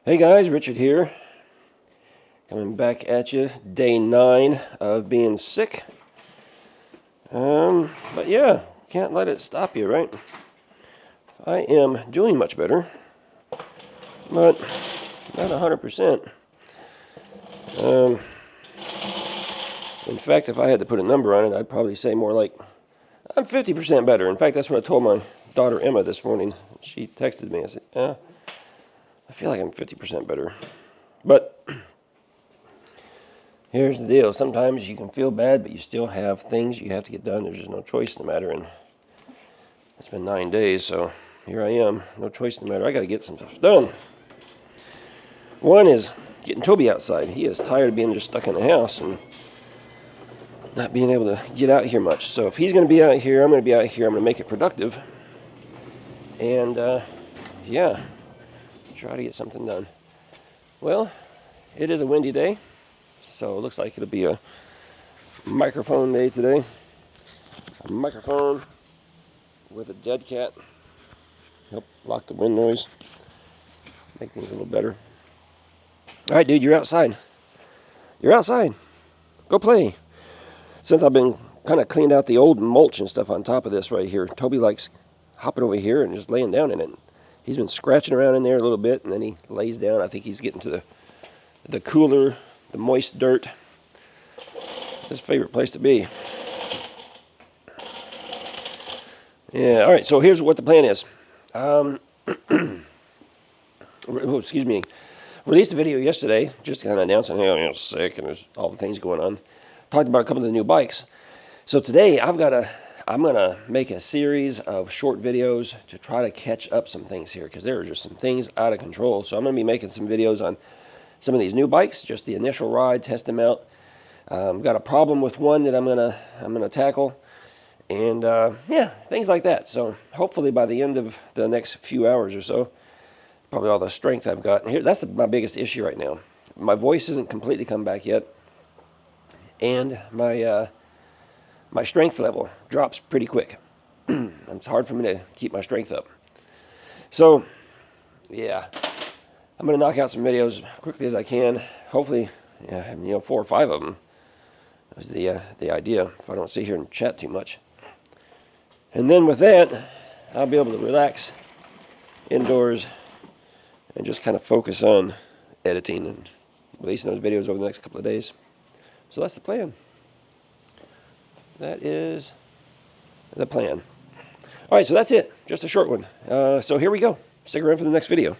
Hey guys, Richard here. Coming back at you, day 9 of being sick. But yeah, can't let it stop you, right? I am doing much better, but not 100%. In fact, if I had to put a number on it, I'd probably say more like, I'm 50% better. In fact, that's what I told my daughter Emma this morning. She texted me. I said, I feel like I'm 50% better. But here's the deal. Sometimes you can feel bad, but you still have things you have to get done. There's just no choice in the matter. And it's been 9 days, so here I am. No choice in the matter. I got to get some stuff done. One is getting Toby outside. He is tired of being just stuck in the house and not being able to get out here much. So if he's going to be out here, I'm going to be out here. I'm going to make it productive. And, yeah, try to get something done. Well, it is a windy day, so it looks like it'll be a microphone day today. A microphone with a dead cat. Help block the wind noise. Make things a little better. All right, dude, you're outside. You're outside. Go play. Since I've been kind of cleaned out the old mulch and stuff on top of this right here, Toby likes hopping over here and just laying down in it. He's been scratching around in there a little bit, and then he lays down. I think he's getting to the cooler, the moist dirt. His favorite place to be. Yeah, all right, so here's what the plan is. Excuse me. Released a video yesterday, just kind of announcing, hey, I'm sick, and there's all the things going on. Talked about a couple of the new bikes. So today, I'm gonna make a series of short videos to try to catch up some things here, because there are just some things out of control. So I'm gonna be making some videos on some of these new bikes, just the initial ride, test them out. Got a problem with one that I'm gonna tackle, and yeah, things like that. So hopefully by the end of the next few hours or so, probably all the strength I've got. And here, that's my biggest issue right now. My voice isn't completely come back yet, and my strength level drops pretty quick. It's hard for me to keep my strength up. So, yeah, I'm going to knock out some videos quickly as I can. Hopefully, yeah, 4 or 5 of them. That was the idea, if I don't sit here and chat too much. And then with that, I'll be able to relax indoors and just kind of focus on editing and releasing those videos over the next couple of days. So that's the plan. That is the plan. All right, so that's it. Just a short one. So here we go. Stick around for the next video.